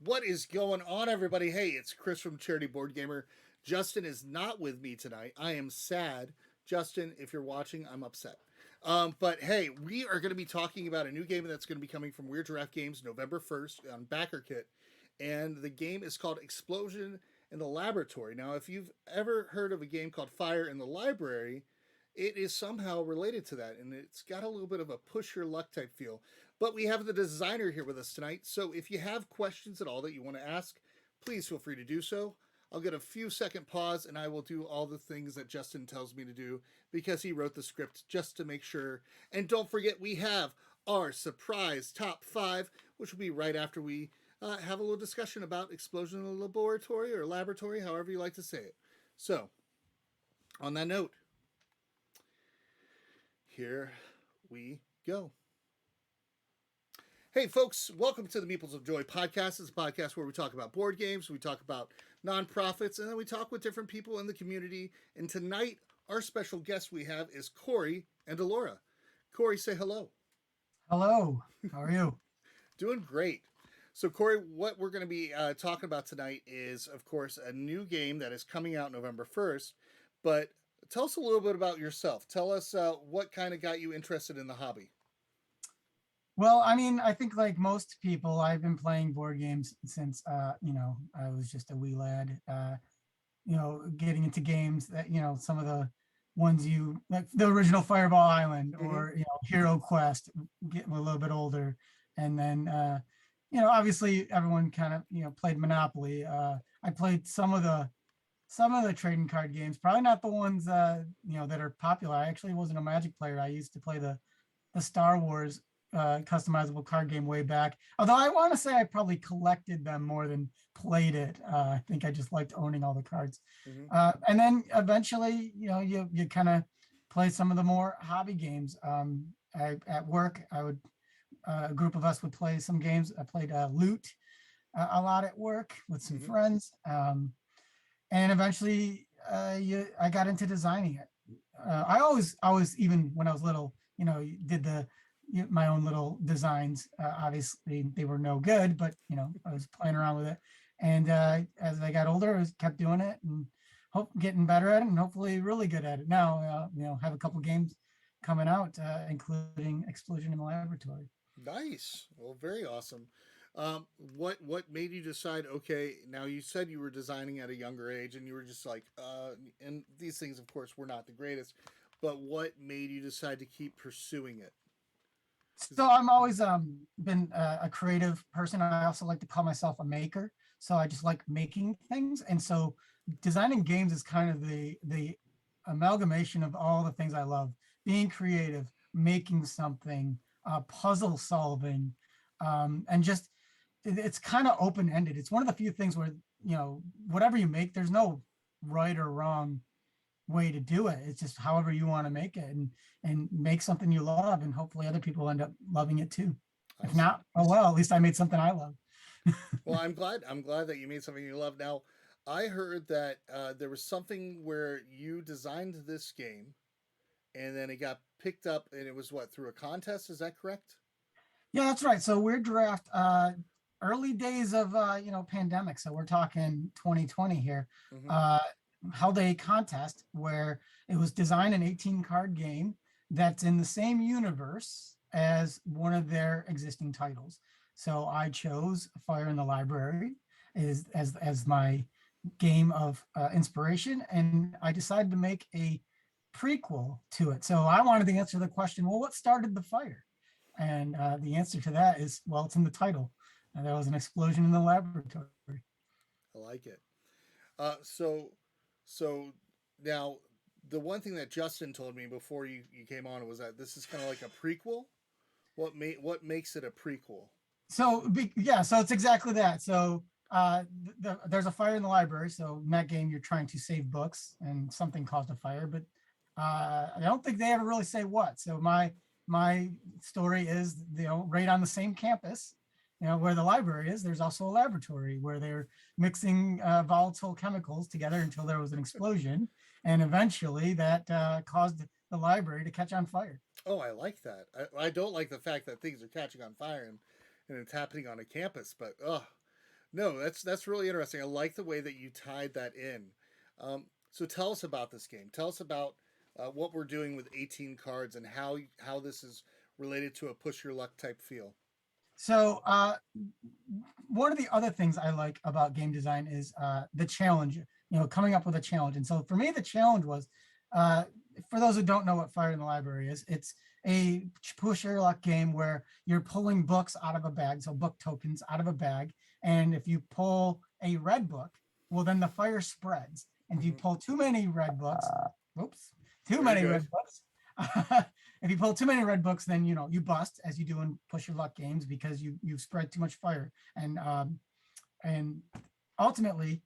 What is going on, everybody? Hey, it's Chris from Charity Board Gamer. Justin is not with me tonight. I am sad. Justin, if you're watching, I'm upset. But hey, we are going to be talking about a new game that's going to be coming from Weird Giraffe Games November 1st on BackerKit. And the game is called Explosion in the Laboratory. Now, if you've ever heard of a game called Fire in the Library, it is somehow related to that, and it's got a little bit of a push your luck type feel. But we have the designer here with us tonight, so if you have questions at all that you want to ask, please feel free to do so. I'll get a few second pause and I will do all the things that Justin tells me to do because he wrote the script just to make sure. And don't forget, we have our surprise top five, which will be right after we have a little discussion about Explosion in the Laboratory or Laboratory, however you like to say it. So, on that note, here we go. Hey, folks, welcome to the Meeples of Joy podcast. It's a podcast where we talk about board games, we talk about nonprofits, and then we talk with different people in the community. And tonight, our special guest we have is Corey and Delora. Corey, say hello. Hello, how are you? Doing great. So, Corey, what we're going to be talking about tonight is, of course, a new game that is coming out November 1st. But tell us a little bit about yourself. Tell us what kind of got you interested in the hobby. Well, I mean, I think like most people, I've been playing board games since I was just a wee lad. Getting into games that, some of the ones you like the original Fireball Island Mm-hmm. or Hero Quest, getting a little bit older. And then obviously everyone kind of, played Monopoly. I played some of the trading card games, probably not the ones that are popular. I actually wasn't a Magic player. I used to play the Star Wars customizable card game way back. Although I want to say I probably collected them more than played it. I think I just liked owning all the cards. Mm-hmm. And then eventually, you kind of play some of the more hobby games. At work, a group of us would play some games. I played Loot a lot at work with some Mm-hmm. friends. And eventually, I got into designing it. I always, even when I was little, did my own little designs. Obviously, they were no good, but I was playing around with it. And as I got older, I kept doing it and getting better at it, and hopefully really good at it. Now, have a couple games coming out, including Explosion in the Laboratory. Nice. Well, very awesome. What made you decide? Okay, now you said you were designing at a younger age, and you were just like, and these things, of course, were not the greatest. But what made you decide to keep pursuing it? So I'm always been a creative person. I also like to call myself a maker. So I just like making things, and so designing games is kind of the amalgamation of all the things I love: being creative, making something, puzzle solving, and just it's kind of open ended. It's one of the few things where whatever you make, there's no right or wrong way to do it. It's just however you want to make it, and make something you love, and hopefully other people end up loving it too. I If see. not, oh well, at least I made something I love. Well, I'm glad. I'm glad that you made something you love. Now, I heard that there was something where you designed this game, and then it got picked up, and it was what, through a contest? Is that correct? Yeah, that's right. So Weird Draft, early days of pandemic. So we're talking 2020 here. Mm-hmm. Uh, Held a contest where it was design an 18 card game that's in the same universe as one of their existing titles. So I chose Fire in the Library as my game of inspiration, and I decided to make a prequel to it. So I wanted to answer the question, well, what started the fire? And the answer to that is, well, it's in the title. And there was an explosion in the laboratory. I like it. So, so now the one thing that Justin told me before you came on was that this is kind of like a prequel. What makes it a prequel? So yeah, so it's exactly that. So there's a fire in the library. So in that game, you're trying to save books, and something caused a fire, but I don't think they ever really say what. So my story is, right on the same campus, where the library is, there's also a laboratory where they're mixing volatile chemicals together until there was an explosion, and eventually that caused the library to catch on fire. Oh, I like that. I don't like the fact that things are catching on fire and it's happening on a campus, but No, that's really interesting. I like the way that you tied that in. So tell us about this game. Tell us about what we're doing with 18 cards and how this is related to a push your luck type feel. So one of the other things I like about game design is the challenge, coming up with a challenge. And so for me, the challenge was, uh, for those who don't know what Fire in the Library is, it's a push your luck game where you're pulling books out of a bag, so book tokens out of a bag. And if you pull a red book, well, then the fire spreads. And if you Hmm. pull too many red books, oops, too Very many good. red books, if you pull too many red books, then you bust as you do in push your luck games because you've spread too much fire, and ultimately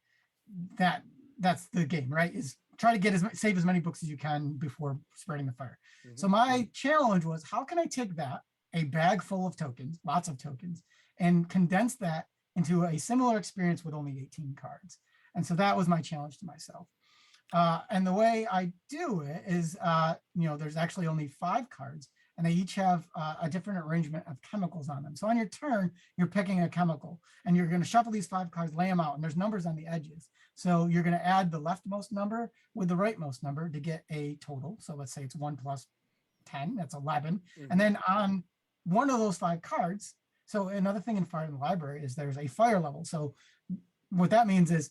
that that's the game, right? Is try to get save as many books as you can before spreading the fire. So Hmm. my challenge was, how can I take that, a bag full of tokens, lots of tokens, and condense that into a similar experience with only 18 cards? And so that was my challenge to myself. And the way I do it is, there's actually only 5 cards, and they each have a different arrangement of chemicals on them. So on your turn, you're picking a chemical, and you're going to shuffle these 5 cards, lay them out, and there's numbers on the edges. So you're going to add the leftmost number with the rightmost number to get a total. So let's say it's 1 plus 10, that's 11. And Hmm. then on one of those 5 cards, so another thing in Fire in the Library is there's a fire level. So what that means is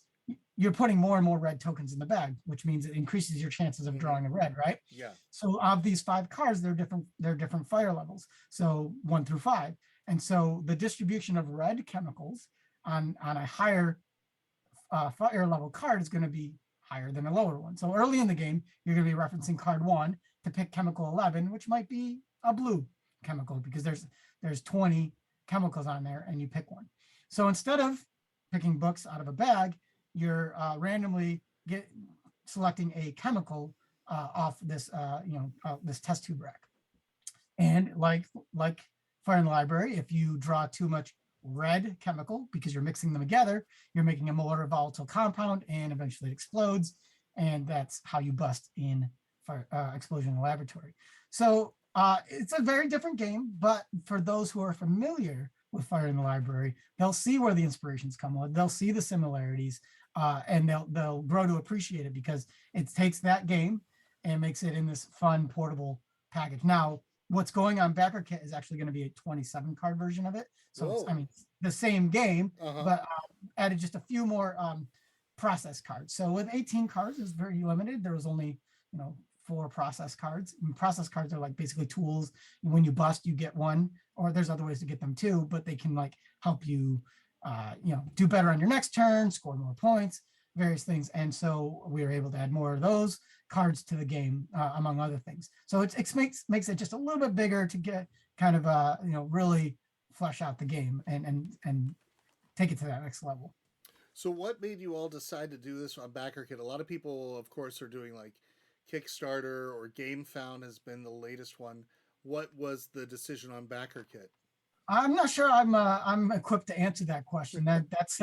you're putting more and more red tokens in the bag, which means it increases your chances of Hmm. drawing a red, right? Yeah. So of these 5 cards, they're different fire levels. So 1 through 5. And so the distribution of red chemicals on a higher fire level card is going to be higher than a lower one. So early in the game, you're going to be referencing card 1 to pick chemical 11, which might be a blue chemical because there's 20 chemicals on there and you pick one. So instead of picking books out of a bag, you're randomly selecting a chemical off this test tube rack. And like Fire in the Library, if you draw too much red chemical because you're mixing them together, you're making a more volatile compound, and eventually it explodes. And that's how you bust in fire explosion in the laboratory. So it's a very different game, but for those who are familiar with Fire in the Library, they'll see where the inspirations come. They'll see the similarities, and they'll grow to appreciate it because it takes that game and makes it in this fun portable package. Now, what's going on Backer Kit is actually going to be a 27 card version of it. So it's, I Whoa. mean, it's the same game, Uh huh. but added just a few more process cards. So with 18 cards, it's very limited. There was only, 4 process cards. And process cards are like basically tools. When you bust, you get one, or there's other ways to get them too, but they can like help you, do better on your next turn, score more points, various things. And so we were able to add more of those cards to the game, among other things. So it makes it just a little bit bigger to get kind of really flesh out the game and take it to that next level. So what made you all decide to do this on BackerKit? A lot of people, of course, are doing like Kickstarter or GameFound has been the latest one. What was the decision on BackerKit? I'm not sure I'm equipped to answer that question. That's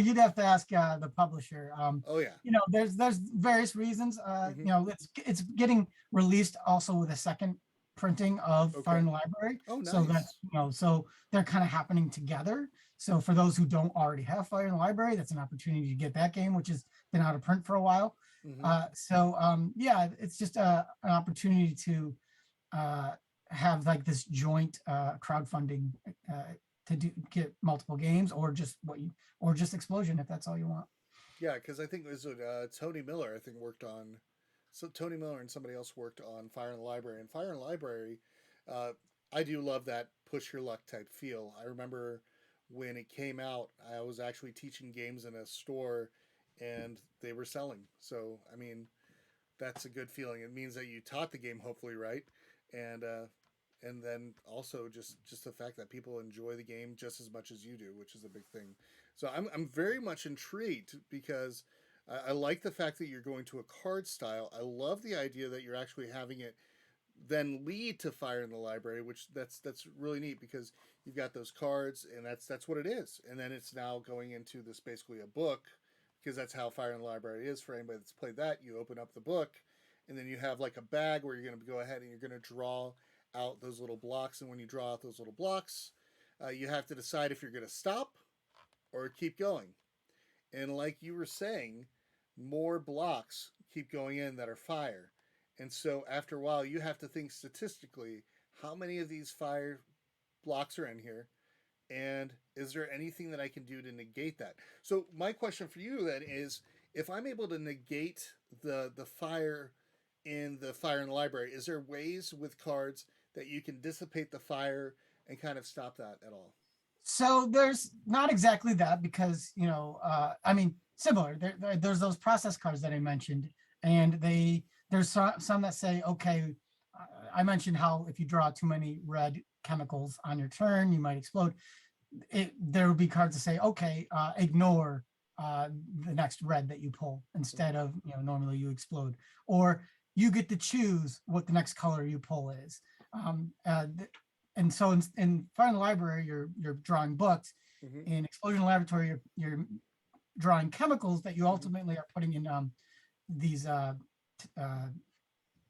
you'd have to ask the publisher. Oh yeah. There's various reasons. Hmm. It's getting released also with a second printing of Fire in Okay. the Library, Oh so that nice. so they're kind of happening together. So for those who don't already have Fire in the Library, that's an opportunity to get that game, which has been out of print for a while. Hmm. Yeah, it's just an opportunity to uh, have like this joint crowdfunding uh, to get multiple games, or just Explosion if that's all you want. Yeah, because I think it was Tony Miller. I think worked on. So Tony Miller and somebody else worked on Fire in the Library. And Fire in the Library, uh, I do love that push your luck type feel. I remember when it came out, I was actually teaching games in a store, and they were selling. So I mean, that's a good feeling. It means that you taught the game hopefully right, and then also just the fact that people enjoy the game just as much as you do, which is a big thing. So I'm very much intrigued because I like the fact that you're going to a card style. I love the idea that you're actually having it then lead to Fire in the Library, which that's really neat because you've got those cards and that's what it is, and then it's now going into this basically a book because that's how Fire in the Library is for anybody that's played that. You open up the book, and then you have like a bag where you're going to go ahead and you're going to draw out those little blocks, and when you draw out those little blocks, you have to decide if you're going to stop or keep going. And like you were saying, more blocks keep going in that are fire. And so after a while, you have to think statistically how many of these fire blocks are in here, and is there anything that I can do to negate that? So my question for you then is, if I'm able to negate the fire in the library, is there ways with cards that you can dissipate the fire and kind of stop that at all? So there's not exactly that because, I mean, similar. There's those process cards that I mentioned, and there's some that say, okay, I mentioned how if you draw too many red chemicals on your turn, you might explode. There would be cards that say, okay, ignore the next red that you pull instead of, normally you explode, or you get to choose what the next color you pull is. Um, uh, and so in Fire in the Library, you're drawing books. Mm-hmm. In Explosion Laboratory, you're drawing chemicals that you Mm-hmm. ultimately are putting in these uh,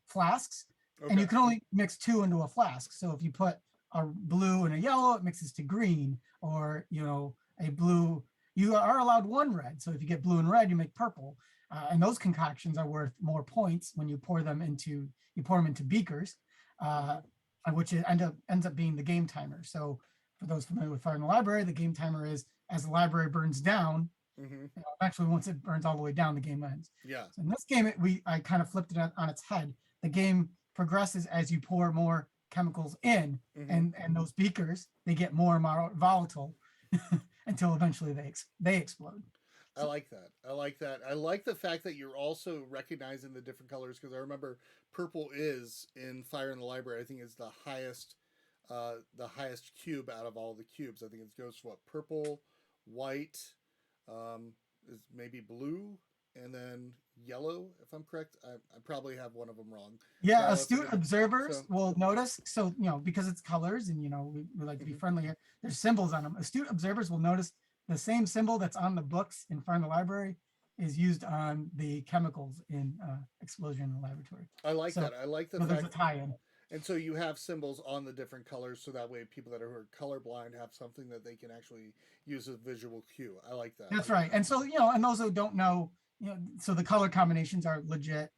flasks, and Okay. you can only mix two into a flask. So if you put a blue and a yellow, it mixes to green, or a blue. You are allowed one red. So if you get blue and red, you make purple, and those concoctions are worth more points when you pour them into beakers, uh, Mm-hmm. which ends up being the game timer. So for those familiar with Fire in the Library, the game timer is as the library burns down. Mm-hmm. Eventually, once it burns all the way down, the game ends. Yeah. So in this game, I kind of flipped it on its head. The game progresses as you pour more chemicals in, Mm-hmm. and those beakers, they get more and more volatile until eventually they explode. I So like that. I like that. I like the fact that you're also recognizing the different colors, because I remember purple is in Fire in the Library. I think is the highest cube out of all the cubes. I think it goes to what, purple, white, um, is maybe blue, and then yellow. If I'm correct, I probably have one of them wrong. yeah, So astute observers so. will notice. So because it's colors, and we like to be Mhm. friendly here. There's symbols on them. Astute observers will notice the same symbol that's on the books in Fire in the Library is used on the chemicals in Explosion in the Laboratory. I like So, that. I like the so there's a fact. tie-in. And so you have symbols on the different colors, so that way people that are colorblind have something that they can actually use as visual cue. I like that. That's right. And so, and those who don't know, so the color combinations are legit.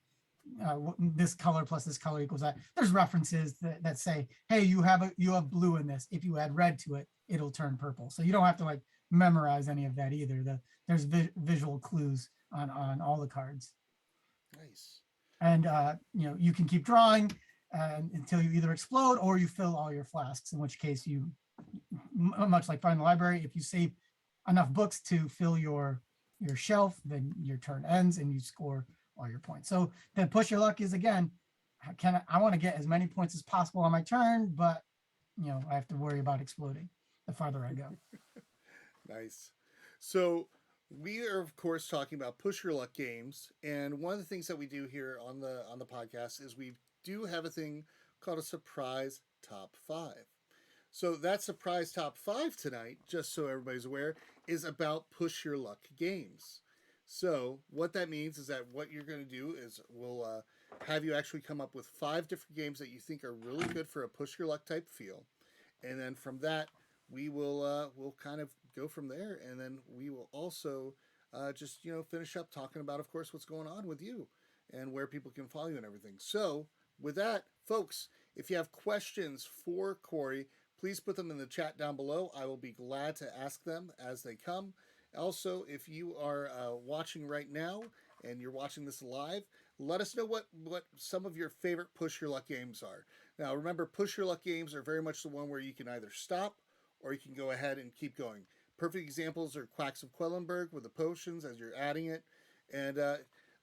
This color plus this color equals that. There's references that say, hey, you have blue in this. If you add red to it, it'll turn purple. So you don't have to like memorize any of that either. There's visual clues on all the cards. Nice. And you can keep drawing until you either explode or you fill all your flasks, in which case you, much like Fire in the Library, if you save enough books to fill your shelf, then your turn ends and you score all your points. So the push your luck is, again, I want to get as many points as possible on my turn, but I have to worry about exploding the farther I go. Nice. So we are of course talking about push your luck games, and one of the things that we do here on the podcast is we do have a thing called a surprise top 5. So that surprise top 5 tonight, just so everybody's aware, is about push your luck games. So what that means is that what you're going to do is we'll have you actually come up with 5 different games that you think are really good for a push your luck type feel, and then from that we'll kind of go from there, and then we will also just finish up talking about, of course, what's going on with you and where people can follow you and everything. So with that, folks, if you have questions for Corey, please put them in the chat down below. I will be glad to ask them as they come. Also, if you are watching right now and you're watching this live, let us know what some of your favorite push your luck games are. Now, remember, push your luck games are very much the one where you can either stop or you can go ahead and keep going. Perfect examples are Quacks of Quellenberg with the potions as you're adding it, and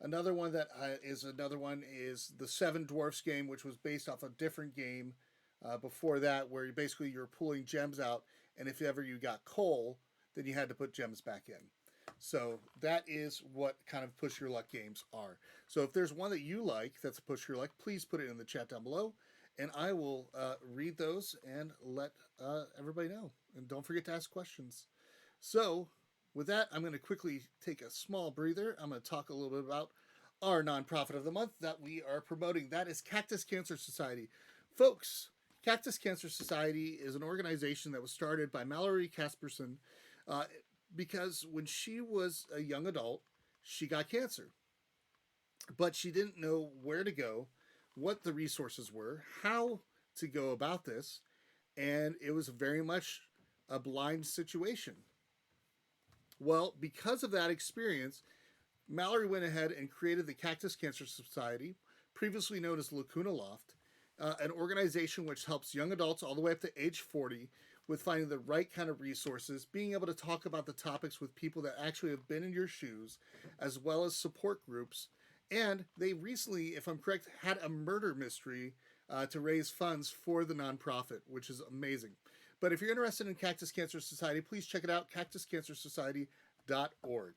another one that is the Seven Dwarfs game, which was based off a different game before that, where you're pulling gems out, and if ever you got coal, then you had to put gems back in. So that is what kind of push your luck games are. So if there's one that you like that's push your luck, please put it in the chat down below, and I will read those and let everybody know. And don't forget to ask questions. So with that, I'm going to quickly take a small breather. I'm going to talk a little bit about our nonprofit of the month that we are promoting. That is Cactus Cancer Society. Folks, Cactus Cancer Society is an organization that was started by Mallory Casperson. Uh, because when she was a young adult, she got cancer, but she didn't know where to go, what the resources were, how to go about this, and it was very much a blind situation. Well, because of that experience, Mallory went ahead and created the Cactus Cancer Society, previously known as Lacuna Loft, an organization which helps young adults all the way up to age 40 with finding the right kind of resources, being able to talk about the topics with people that actually have been in your shoes, as well as support groups. And they recently, if I'm correct, had a murder mystery to raise funds for the nonprofit, which is amazing. But if you're interested in Cactus Cancer Society, please check it out, cactuscancersociety.org.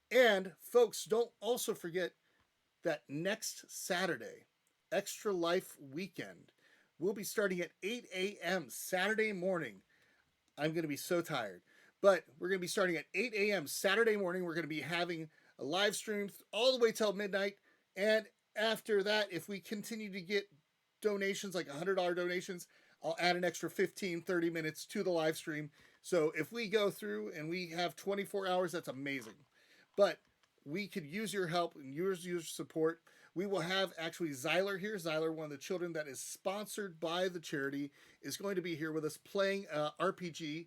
And folks, don't also forget that next Saturday, Extra Life Weekend, we'll be starting at 8 a.m. Saturday morning. I'm going to be so tired, but we're going to be starting at 8 a.m. Saturday morning. We're going to be having a live stream all the way till midnight. And after that, if we continue to get donations, like $100 donations, I'll add an extra 15, 30 minutes to the live stream. So if we go through and we have 24 hours, that's amazing. But we could use your help and use your support. We will have actually Zyler here. Zyler, one of the children that is sponsored by the charity, is going to be here with us playing an RPG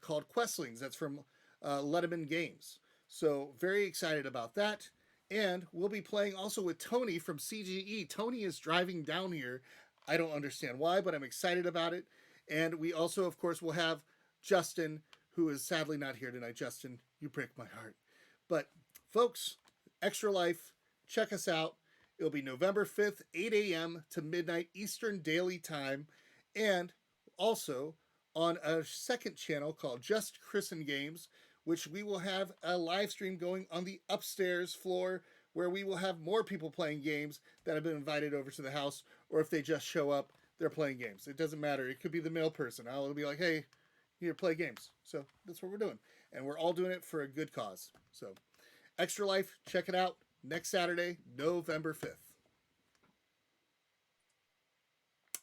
called Questlings. That's from Letterman Games. So very excited about that. And we'll be playing also with Tony from CGE. Tony is driving down here. I don't understand why, but I'm excited about it. And we also, of course, will have Justin, who is sadly not here tonight. Justin, you break my heart. But folks, Extra Life, check us out. It'll be November 5th, 8 a.m. to midnight Eastern Daily Time. And also on a second channel called Just Christen Games, which we will have a live stream going on the upstairs floor where we will have more people playing games that have been invited over to the house, or if they just show up, they're playing games. It doesn't matter. It could be the mail person. I'll be like, hey, here, play games. So that's what we're doing. And we're all doing it for a good cause. So Extra Life, check it out next Saturday, November 5th.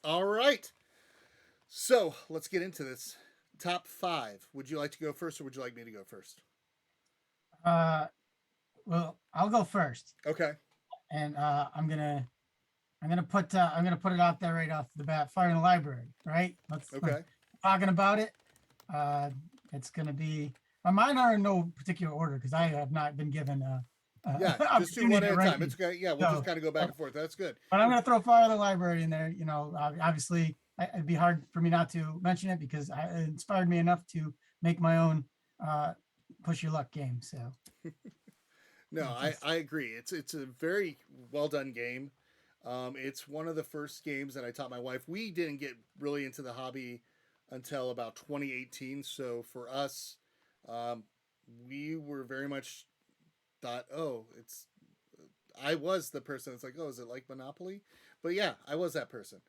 All right. So let's get into this. Top 5. Would you like to go first, or would you like me to go first? Well, I'll go first, Okay. and I'm gonna put it out there right off the bat. Fire in the Library, right? Let's Okay. talking about it. It's gonna be mine are in no particular order because I have not been given Yeah, just do one at a time. It's okay. Yeah, we'll just kind of go back and forth. That's good. But I'm gonna throw Fire in the Library in there. You know, obviously, it'd be hard for me not to mention it because it inspired me enough to make my own push your luck game. So. No, I agree. It's a very well done game. It's one of the first games that I taught my wife. We didn't get really into the hobby until about 2018. So for us, we were very much thought, oh, it's. I was the person that's like, oh, is it like Monopoly? But yeah, I was that person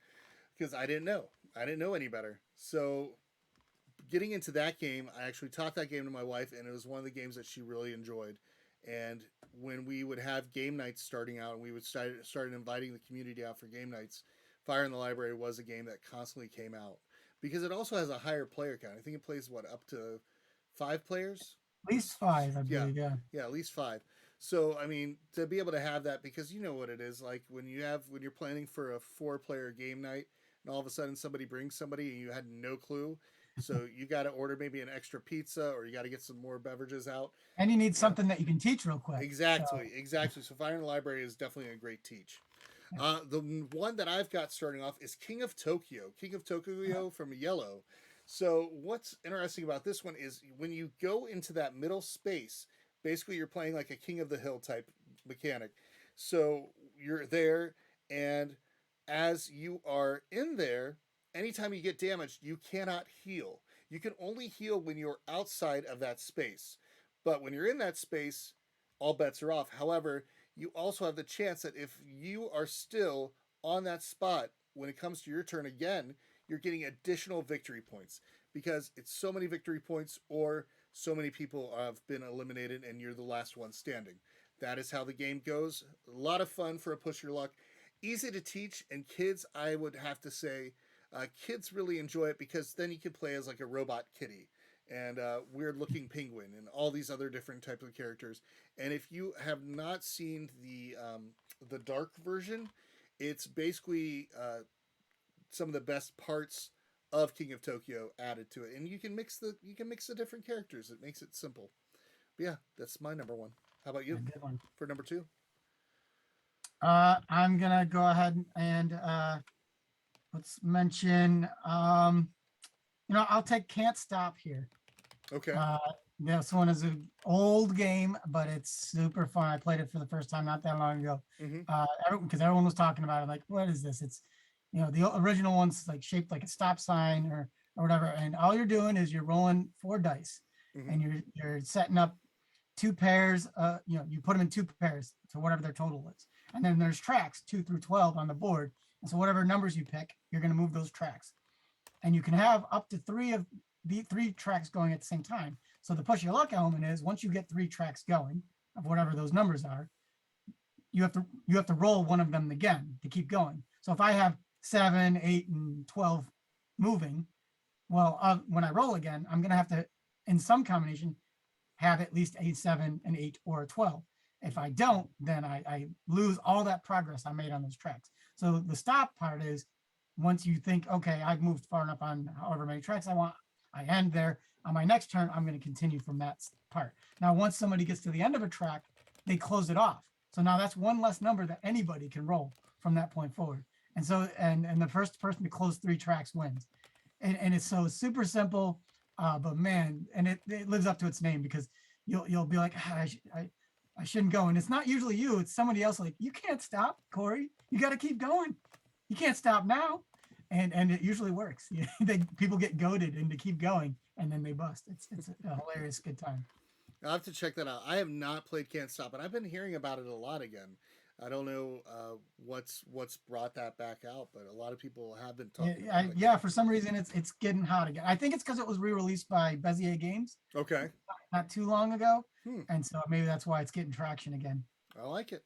because I didn't know. I didn't know any better. So getting into that game, I actually taught that game to my wife, and it was one of the games that she really enjoyed. And when we would have game nights starting out, and we would start inviting the community out for game nights, Fire in the Library was a game that constantly came out because it also has a higher player count. I think it plays up to 5 players. At least 5, I believe. Yeah, at least 5. So I mean, to be able to have that, because you know what it is like when you're planning for a 4-player game night, and all of a sudden somebody brings somebody and you had no clue. So you got to order maybe an extra pizza, or you got to get some more beverages out. And you need something that you can teach real quick. Exactly. So Fire in the Library is definitely a great teach. Yeah. The one that I've got starting off is King of Tokyo. King of Tokyo from Yellow. So what's interesting about this one is when you go into that middle space, basically you're playing like a King of the Hill type mechanic. So you're there, and as you are in there, anytime you get damaged, you cannot heal. You can only heal when you're outside of that space. But when you're in that space, all bets are off. However, you also have the chance that if you are still on that spot, when it comes to your turn again, you're getting additional victory points because it's so many victory points, or so many people have been eliminated and you're the last one standing. That is how the game goes. A lot of fun for a push your luck. Easy to teach, and kids, I would have to say, kids really enjoy it because then you can play as like a robot kitty. and weird looking penguin and all these other different types of characters. And if you have not seen the dark version, it's basically some of the best parts of King of Tokyo added to it, and you can mix the different characters. It makes it simple. But yeah, that's my number one. How about A you good one. for number two? I'm gonna go ahead and let's mention I'll take Can't Stop here. Okay. Uh, this one is an old game, but it's super fun. I played it for the first time not that long ago. Mm-hmm. Because everyone was talking about it, like, what is this? It's the original one's like shaped like a stop sign or whatever, and all you're doing is you're rolling 4 dice, Mm-hmm. and you're setting up 2 pairs. You put them in 2 pairs to whatever their total is, and then there's tracks 2 through 12 on the board, and so whatever numbers you pick, you're going to move those tracks, and you can have up to 3 tracks going at the same time. So the push your luck element is once you get 3 tracks going of whatever those numbers are, you have to roll one of them again to keep going. So if I have 7, 8, and 12 moving, well, when I roll again, I'm going to have to, in some combination, have at least a 7, an 8, or a 12. If I don't, then I lose all that progress I made on those tracks. So the stop part is once you think, okay, I've moved far enough on however many tracks I want, I end there. On my next turn, I'm going to continue from that part. Now, once somebody gets to the end of a track, they close it off. So now that's one less number that anybody can roll from that point forward. And so, and the first person to close 3 tracks wins. And it's so super simple, but man, and it lives up to its name because you'll be like, I shouldn't go. And it's not usually you, it's somebody else like, you can't stop, Corey. You got to keep going. You can't stop now. And it usually works. People get goaded into keep going and then they bust. It's a hilarious good time. I'll have to check that out. I have not played Can't Stop, and I've been hearing about it a lot again. I don't know what's brought that back out, but a lot of people have been talking. Yeah, for some reason it's getting hot again. I think it's because it was re-released by Bezier Games Okay. not too long ago, Hmm. and so maybe that's why it's getting traction again. I like it.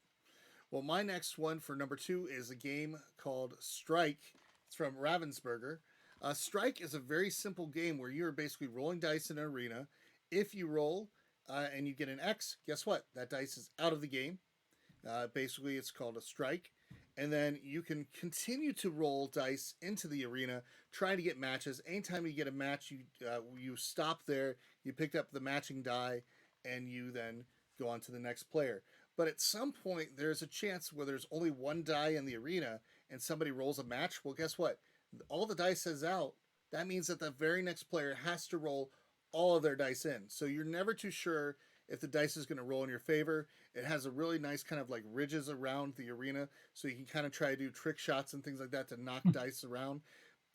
Well, my next one for number two is a game called Strike. It's from Ravensburger. Strike is a very simple game where you're basically rolling dice in an arena. If you roll and you get an X, guess what? That dice is out of the game. Basically, it's called a strike. And then you can continue to roll dice into the arena, trying to get matches. Anytime you get a match, you stop there, you pick up the matching die, and you then go on to the next player. But at some point, there's a chance where there's only one die in the arena and somebody rolls a match. Well, guess what? All the dice is out. That means that the very next player has to roll all of their dice in. So you're never too sure if the dice is going to roll in your favor. It has a really nice kind of like ridges around the arena, so you can kind of try to do trick shots and things like that to knock dice around.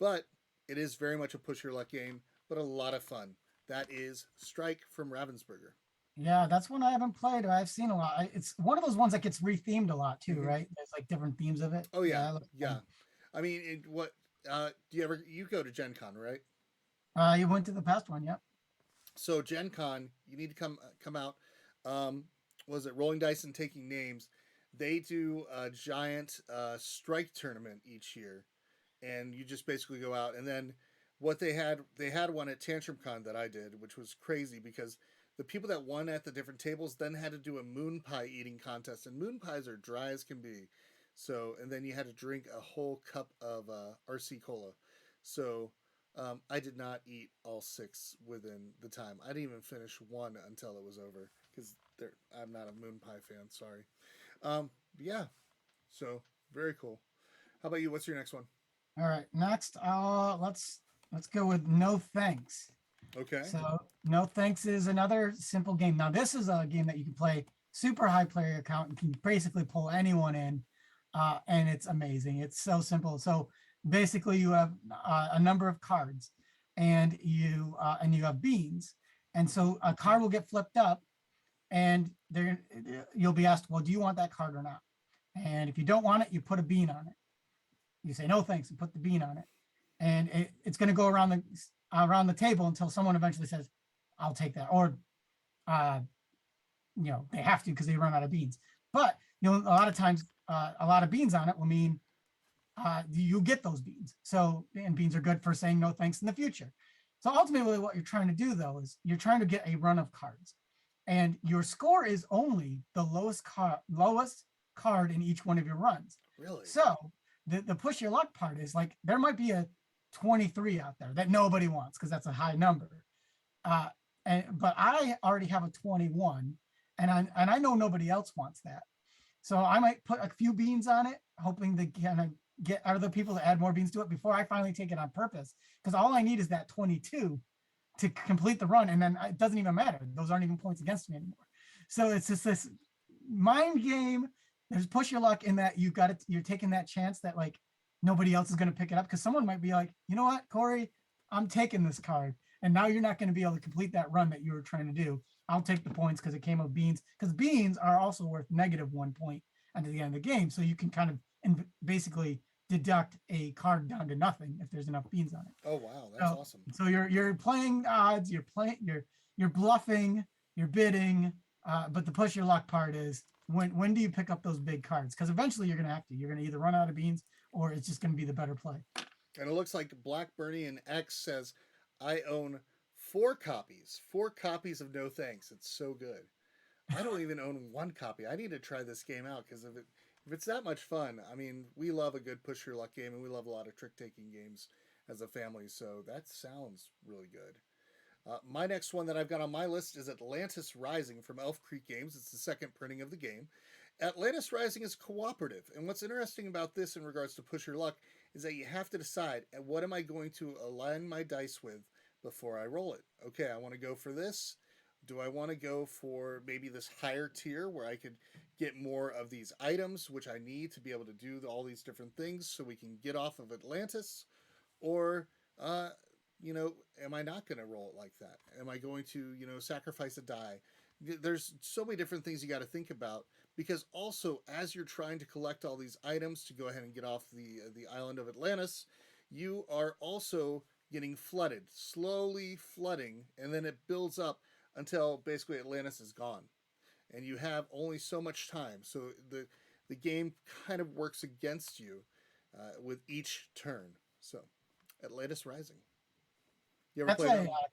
But it is very much a push your luck game, but a lot of fun. That is Strike from Ravensburger. Yeah, that's one I haven't played. I've seen a lot. It's one of those ones that gets rethemed a lot too, Mhm. right? There's like different themes of it. Oh yeah, I yeah. I mean, what do you go to Gen Con, right? You went to the past one, yep. So Gen Con, you need to come out. Um, was it Rolling Dice and Taking Names? They do a giant strike tournament each year, and you just basically go out. And then what they had one at Tantrum Con that I did, which was crazy because the people that won at the different tables then had to do a moon pie eating contest, and moon pies are dry as can be. So, and then you had to drink a whole cup of RC cola. So I did not eat all 6 within the time. I didn't even finish one until it was over because I'm not a moon pie fan. Sorry. Yeah. So very cool. How about you? What's your next one? All right, next, let's go with No Thanks. Okay. So No Thanks is another simple game. Now this is a game that you can play super high player count and can basically pull anyone in, and it's amazing. It's so simple. So basically, you have a number of cards, and you have beans, and so a card will get flipped up, and there you'll be asked, well, do you want that card or not? And if you don't want it, you put a bean on it. You say no thanks and put the bean on it, and it's going to go around the table until someone eventually says, I'll take that, or they have to because they run out of beans. But a lot of times a lot of beans on it will mean you get those beans. So, and beans are good for saying no thanks in the future. So ultimately, what you're trying to do though is you're trying to get a run of cards, and your score is only the lowest card in each one of your runs. Really? So the push your luck part is like there might be a 23 out there that nobody wants because that's a high number. Uh, but I already have a 21, and I know nobody else wants that. So I might put a few beans on it, hoping to kind of get other people to add more beans to it before I finally take it on purpose. Because all I need is that 22 to complete the run, and then it doesn't even matter. Those aren't even points against me anymore. So it's just this mind game. There's push your luck in that you're taking that chance that like nobody else is going to pick it up because someone might be like, you know what, Corey, I'm taking this card, and now you're not going to be able to complete that run that you were trying to do. I'll take the points because it came with beans, because beans are also worth -1 point at the end of the game. So you can kind of basically deduct a card down to nothing if there's enough beans on it. Oh wow, that's awesome. So you're playing odds, you're bluffing, you're bidding, but the push your luck part is when do you pick up those big cards? Because eventually you're gonna have to. You're gonna either run out of beans or it's just gonna be the better play. And it looks like Black Bernie and X says, I own 4 copies of No Thanks. It's so good. I don't even own 1 copy. I need to try this game out because if it's that much fun, I mean, we love a good push your luck game and we love a lot of trick taking games as a family. So that sounds really good. My next one that I've got on my list is Atlantis Rising from Elf Creek Games. It's the second printing of the game. Atlantis Rising is cooperative, and what's interesting about this in regards to push your luck is that you have to decide what am I going to align my dice with before I roll it. Okay, I want to go for this. Do I want to go for maybe this higher tier where I could get more of these items, which I need to be able to do all these different things so we can get off of Atlantis? Or, am I not going to roll it like that? Am I going to, sacrifice a die? There's so many different things you got to think about because also as you're trying to collect all these items to go ahead and get off the island of Atlantis, you are also getting flooded, slowly flooding, and then it builds up until basically Atlantis is gone, and you have only so much time. So the game kind of works against you with each turn. So Atlantis Rising. You ever That's played that one?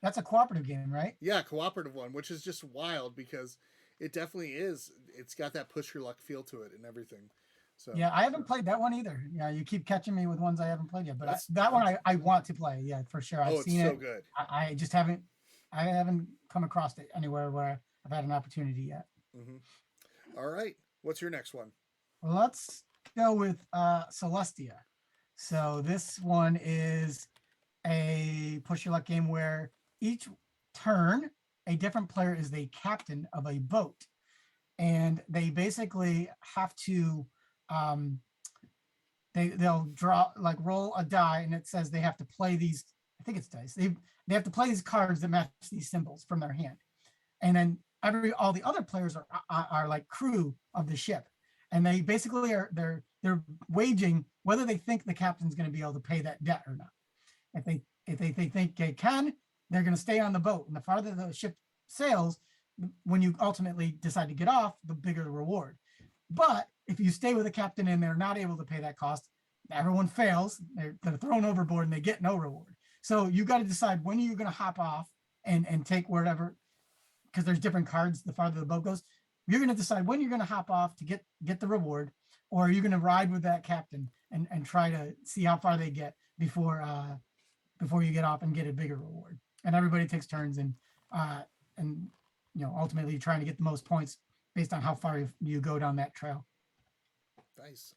that's a cooperative game, right? Yeah, cooperative one, which is just wild because it definitely is. It's got that push your luck feel to it and everything. So Yeah, I haven't played that one either. Yeah, you keep catching me with ones I haven't played yet, but that one I want to play. Yeah, for sure. I've seen it's so it. good. I just haven't come across it anywhere where I've had an opportunity yet. Mm-hmm. All right, what's your next one? Well, let's go with Celestia. So this one is a push your luck game where each turn a different player is the captain of a boat, and they basically have to they'll draw like roll a die, and it says they have to play these. I think it's dice. They have to play these cards that match these symbols from their hand, and then all the other players are like crew of the ship, and they basically they're waging whether they think the captain's going to be able to pay that debt or not. If they think they can, they're going to stay on the boat, and the farther the ship sails, when you ultimately decide to get off, the bigger the reward. But if you stay with the captain and they're not able to pay that cost, everyone fails. They're thrown overboard and they get no reward. So you got to decide when you're going to hop off and take whatever, because there's different cards the farther the boat goes. You're going to decide when you're going to hop off to get the reward, or are you going to ride with that captain and try to see how far they get before you get off and get a bigger reward. And everybody takes turns and ultimately trying to get the most points based on how far you go down that trail. Nice.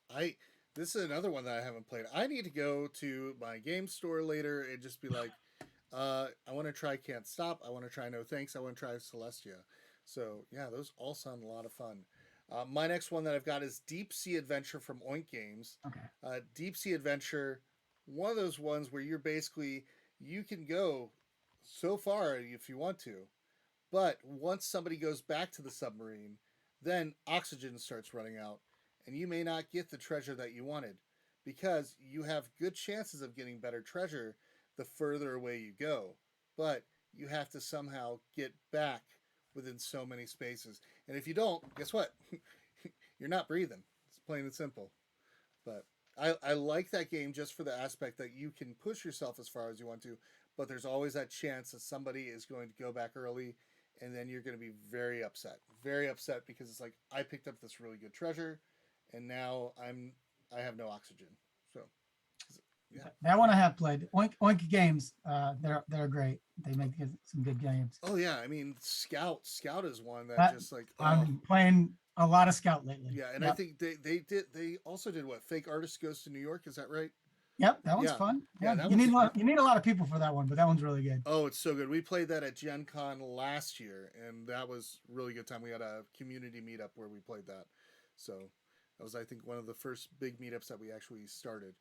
This is another one that I haven't played. I need to go to my game store later and just be like, I want to try Can't Stop. I want to try No Thanks. I want to try Celestia. So yeah, those all sound a lot of fun. My next one that I've got is Deep Sea Adventure from Oink Games. Okay. Deep Sea Adventure, one of those ones where you can go so far if you want to, but once somebody goes back to the submarine, then oxygen starts running out, and you may not get the treasure that you wanted because you have good chances of getting better treasure the further away you go, but you have to somehow get back within so many spaces. And if you don't, guess what? You're not breathing. It's plain and simple. But I like that game just for the aspect that you can push yourself as far as you want to, but there's always that chance that somebody is going to go back early, and then you're going to be very upset because it's like I picked up this really good treasure, and now I have no oxygen. So yeah. That one I have played. Oink Oink Games. They're great. They make some good games. Oh yeah, I mean Scout is one that That, just like I'm playing a lot of Scout lately. yeah, and I Yep. think they also did what Fake Artist Goes to New York, is that right? Yep, that one's Yeah. fun. Yeah, Yeah, that you need one's a lot. You need a lot of people for that one, but that one's really good. Oh, it's so good. We played that at Gen Con last year, and that was really good time. We had a community meetup where we played that. So that was, I think, one of the first big meetups that we actually started.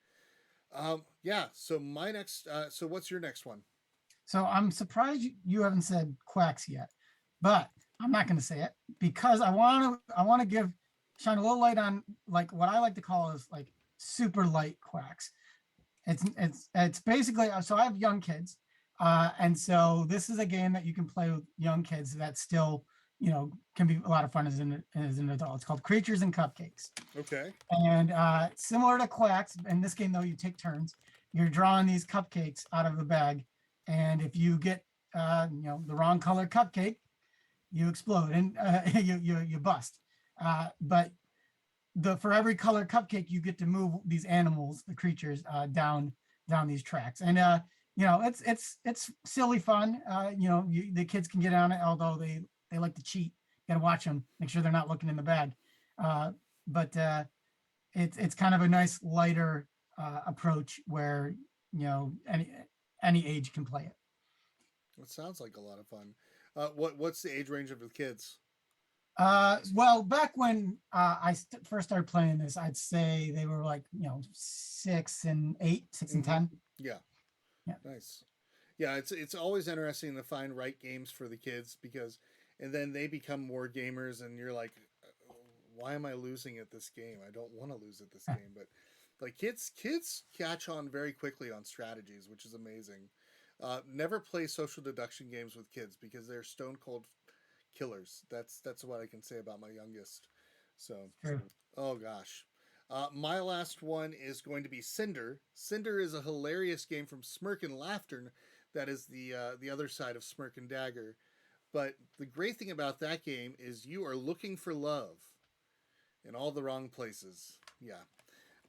Yeah. So my next. So what's your next one? So I'm surprised you haven't said Quacks yet, but I'm not going to say it because I want to give shine a little light on like what I like to call is like super light Quacks. It's basically so I have young kids, and so this is a game that you can play with young kids that still can be a lot of fun as an adult. It's called Creatures and Cupcakes, Okay. and similar to Quacks. In this game, though, you take turns. You're drawing these cupcakes out of a bag, and if you get the wrong color cupcake, you explode and you bust. But for every color cupcake, you get to move these animals, the creatures, down these tracks, and it's silly fun. The kids can get on it, although they like to cheat. You got to watch them, make sure they're not looking in the bag. But it's kind of a nice lighter approach where any age can play it. It sounds like a lot of fun. What's the age range of the kids? Well, back when first started playing this, I'd say they were like 6 and 8, 6 and 10. Yeah. Yeah. Nice. Yeah, it's always interesting to find right games for the kids because, and then they become more gamers, and you're like, why am I losing at this game? I don't want to lose at this game, but like kids catch on very quickly on strategies, which is amazing. Never play social deduction games with kids because they're stone cold killers. That's what I can say about my youngest. So, True. oh gosh. My last one is going to be Cinder. Cinder is a hilarious game from Smirk and Laughter. That is the other side of Smirk and Dagger. But the great thing about that game is you are looking for love in all the wrong places. Yeah,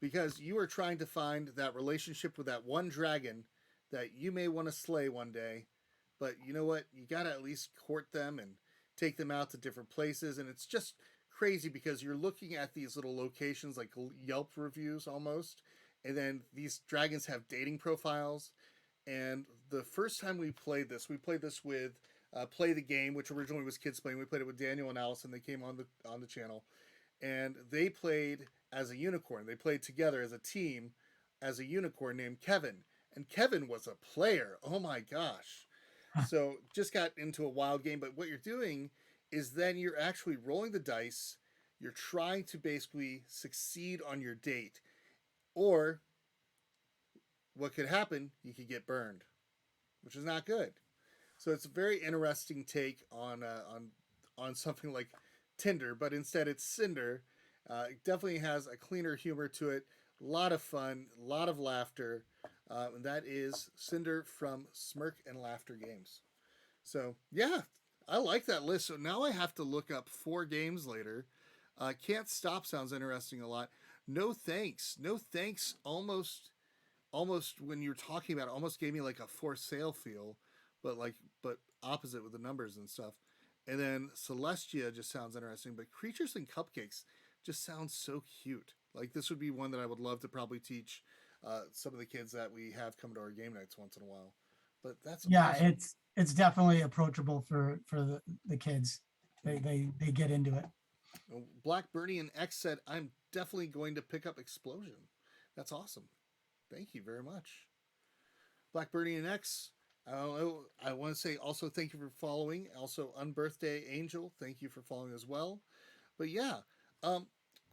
because you are trying to find that relationship with that one dragon that you may want to slay one day. But you know what? You got to at least court them and take them out to different places. And it's just crazy because you're looking at these little locations like Yelp reviews almost. And then these dragons have dating profiles. And the first time we played this with Play the Game, which originally was Kids Playing. We played it with Daniel and Allison. They came on the channel. And they played as a unicorn. They played together as a team as a unicorn named Kevin. And Kevin was a player. Oh my gosh. So just got into a wild game. But what you're doing is then you're actually rolling the dice. You're trying to basically succeed on your date. Or what could happen, you could get burned, which is not good. So it's a very interesting take on something like Tinder, but instead it's Cinder. It definitely has a cleaner humor to it. A lot of fun, a lot of laughter. And that is Cinder from Smirk and Laughter Games. So, yeah, I like that list. So now I have to look up 4 games later. Can't Stop sounds interesting a lot. No Thanks. No Thanks almost when you're talking about it, almost gave me like a For Sale feel, but opposite with the numbers and stuff. And then Celestia just sounds interesting, but Creatures and Cupcakes just sounds so cute. Like this would be one that I would love to probably teach some of the kids that we have come to our game nights once in a while. But that's Yeah, it's definitely approachable for the kids. They get into it. Black Bernie and X said, I'm definitely going to pick up Explosion. That's awesome. Thank you very much. Black Bernie and X, I want to say also thank you for following. Also, Unbirthday Angel, thank you for following as well. But yeah,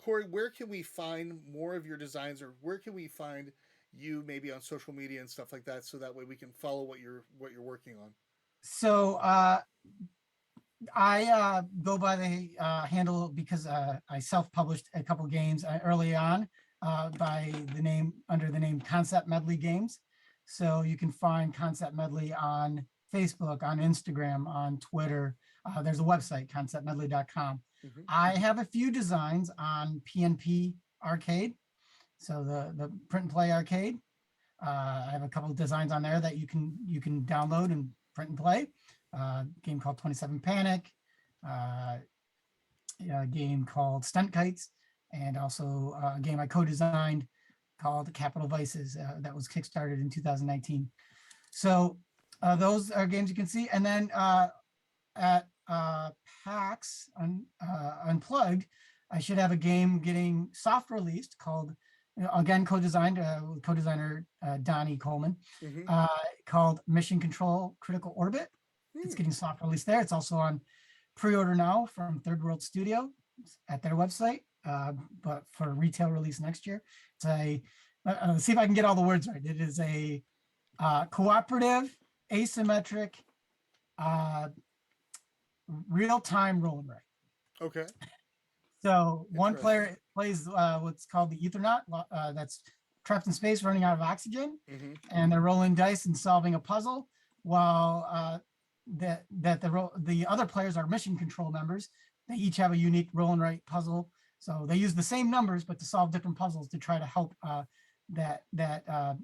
Corey, where can we find more of your designs, or where can we find you maybe on social media and stuff like that, so that way we can follow what you're working on? So I go by the handle because I self-published a couple games early on under the name Concept Medley Games. So you can find Concept Medley on Facebook, on Instagram, on Twitter. There's a website, conceptmedley.com. Hmm. I have a few designs on PNP Arcade. So the print and play arcade. I have a couple of designs on there that you can download and print and play. Game called 27 Panic, uh, a game called Stunt Kites, and also a game I co-designed called Capital Vices that was kickstarted in 2019. So those are games you can see. And then at PAX Unplugged, I should have a game getting soft released called, again, co-designed with co-designer Donnie Coleman, Hmm. called Mission Control Critical Orbit. It's getting soft released there. It's also on pre-order now from Third World Studio at their website, but for retail release next year. It's a, see if I can get all the words right. It is a cooperative, asymmetric, uh, real-time roll and write. Okay. So one Interesting. player plays what's called the Ethernaut, that's trapped in space, running out of oxygen, Hmm. and they're rolling dice and solving a puzzle, while the other players are mission control members. They each have a unique roll and write puzzle, so they use the same numbers but to solve different puzzles to try to help that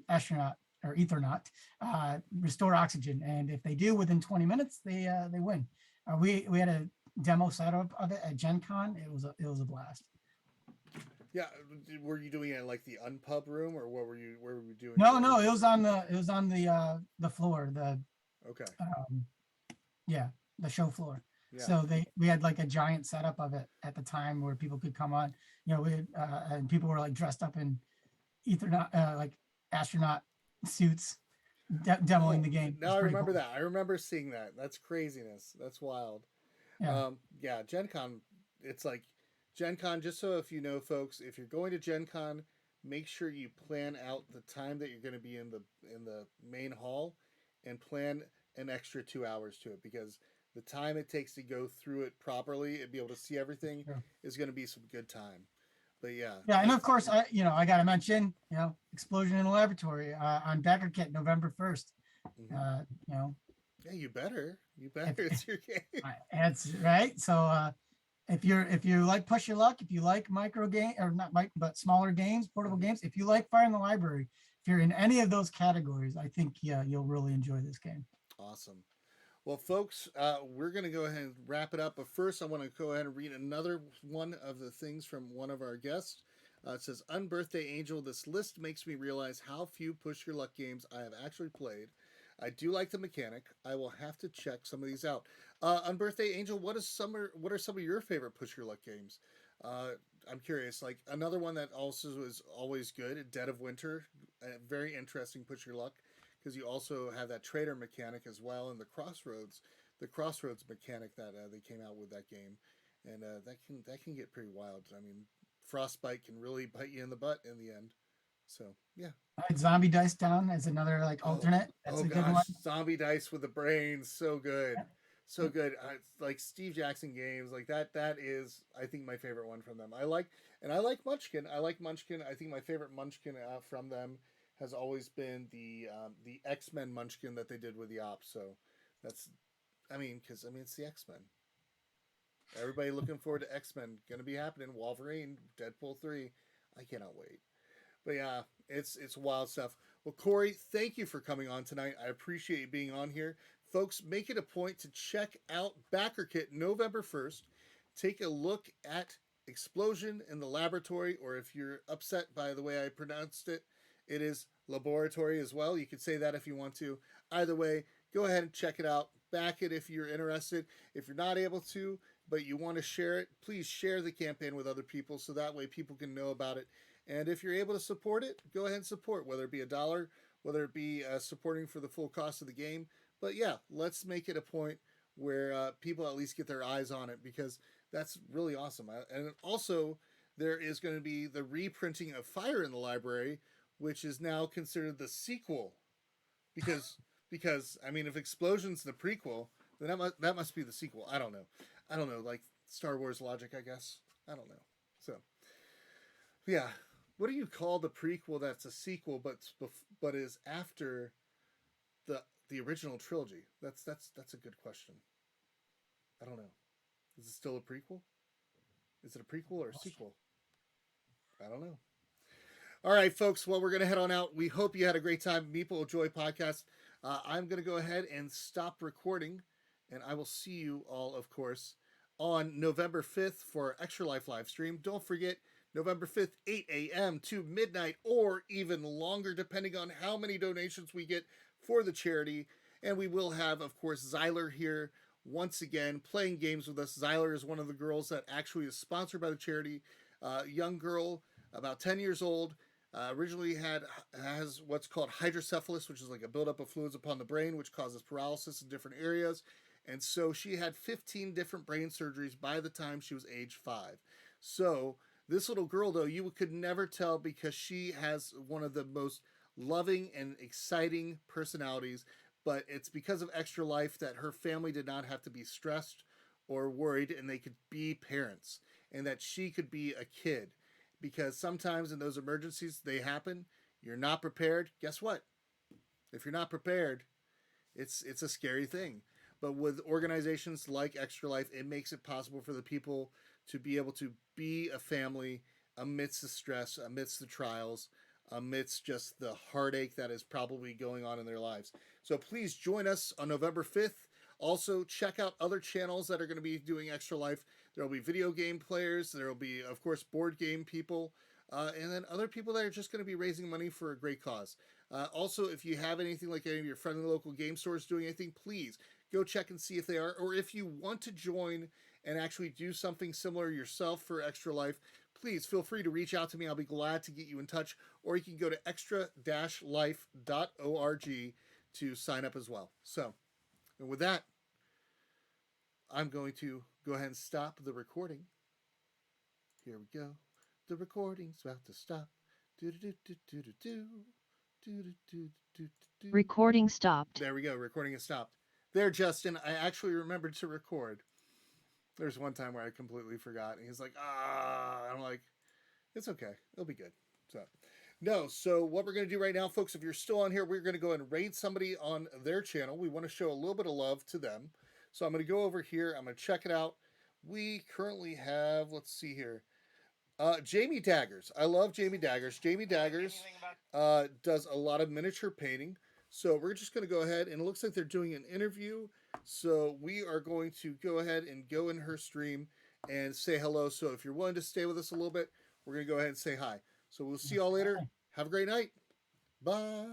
astronaut or Ethernaut restore oxygen. And if they do within 20 minutes, they win. We had a demo setup of it at Gen Con. It was a blast. Yeah. Were you doing it in like the Unpub room, or what were you? Where were you doing? No, it was on the floor, Okay. yeah, the show floor. Yeah. So we had like a giant setup of it at the time where people could come on. We had, and people were like dressed up in Ethernaut, like astronaut suits, demoing the game. Now I remember that. I remember seeing that. That's craziness. That's wild. Yeah. Yeah, Gen Con, it's like Gen Con, just so if you know, folks, if you're going to Gen Con, make sure you plan out the time that you're going to be in the main hall and plan an extra 2 hours to it, because the time it takes to go through it properly and be able to see everything Sure. is going to be some good time. But yeah. Yeah, and of course, I got to mention, Explosion in the Laboratory on Backer Kit, November 1st. Mhm. Yeah, you better. It's your game. That's right. So if you like Push Your Luck, if you like micro game or not but smaller games, portable games, if you like Fire in the Library, if you're in any of those categories, I think you'll really enjoy this game. Awesome. Well, folks, we're going to go ahead and wrap it up. But first, I want to go ahead and read another one of the things from one of our guests. It says, Unbirthday Angel, this list makes me realize how few Push Your Luck games I have actually played. I do like the mechanic. I will have to check some of these out. Unbirthday Angel, what are some of your favorite Push Your Luck games? I'm curious. Like another one that also is always good, Dead of Winter, very interesting Push Your Luck, because you also have that trader mechanic as well, and the crossroads mechanic that they came out with that game, and that can get pretty wild. I mean, frostbite can really bite you in the butt in the end. So yeah. All right, Zombie Dice Down is another like alternate. That's Oh a good gosh, one. zombie dice with the brains, so good, so good. Like Steve Jackson games, like that. That is, I think, my favorite one from them. I like Munchkin. I like Munchkin. I think my favorite Munchkin from them has always been the X-Men Munchkin that they did with the Ops. So that's, because it's the X-Men. Everybody looking forward to X-Men. Gonna be happening. Wolverine, Deadpool 3. I cannot wait. But yeah, it's wild stuff. Well, Corey, thank you for coming on tonight. I appreciate you being on here. Folks, make it a point to check out Backer Kit November 1st. Take a look at Explosion in the Laboratory, or if you're upset by the way I pronounced it, it is Laboratory as well. You could say that if you want to. Either way, go ahead and check it out. Back it if you're interested. If you're not able to, but you want to share it, please share the campaign with other people so that way people can know about it. And if you're able to support it, go ahead and support, whether it be $1, whether it be supporting for the full cost of the game. But yeah, let's make it a point where people at least get their eyes on it, because that's really awesome. And also, there is going to be the reprinting of Fire in the Library, which is now considered the sequel, because if Explosion's the prequel, then that must be the sequel. I don't know, like Star Wars logic, I guess. I don't know. So yeah, what do you call the prequel that's a sequel but is after the original trilogy? That's a good question. I don't know. Is it still a prequel? Is it a prequel or a sequel? I don't know. All right, folks. Well, we're going to head on out. We hope you had a great time. Meeple Joy podcast. I'm going to go ahead and stop recording, and I will see you all, of course, on November 5th for our Extra Life live stream. Don't forget, November 5th, 8 a.m. to midnight, or even longer, depending on how many donations we get for the charity. And we will have, of course, Zyler here once again playing games with us. Zyler is one of the girls that actually is sponsored by the charity. Young girl, about 10 years old. Originally has what's called hydrocephalus, which is like a buildup of fluids upon the brain, which causes paralysis in different areas. And so she had 15 different brain surgeries by the time she was age 5. So this little girl, though, you could never tell because she has one of the most loving and exciting personalities. But it's because of Extra Life that her family did not have to be stressed or worried, and they could be parents, and that she could be a kid. Because sometimes in those emergencies, they happen. You're not prepared. Guess what? If you're not prepared, it's a scary thing. But with organizations like Extra Life, it makes it possible for the people to be able to be a family amidst the stress, amidst the trials, amidst just the heartache that is probably going on in their lives. So please join us on November 5th. Also, check out other channels that are going to be doing Extra Life. There will be video game players. There will be, of course, board game people. And then other people that are just going to be raising money for a great cause. Also, if you have anything like any of your friendly local game stores doing anything, please go check and see if they are. Or if you want to join and actually do something similar yourself for Extra Life, please feel free to reach out to me. I'll be glad to get you in touch. Or you can go to extra-life.org to sign up as well. So, and with that, I'm going to go ahead and stop the recording. Here we go. The recording's about to stop. Recording stopped. There we go. Recording has stopped. There, Justin, I actually remembered to record. There's one time where I completely forgot. And he's like, I'm like, it's okay. It'll be good. So what we're going to do right now, folks, if you're still on here, we're going to go and raid somebody on their channel. We want to show a little bit of love to them. So I'm going to go over here. I'm going to check it out. We currently have, let's see here, Jamie Daggers. I love Jamie Daggers. Jamie Daggers does a lot of miniature painting. So we're just going to go ahead, and it looks like they're doing an interview. So we are going to go ahead and go in her stream and say hello. So if you're willing to stay with us a little bit, we're going to go ahead and say hi. So we'll see y'all later. Have a great night. Bye.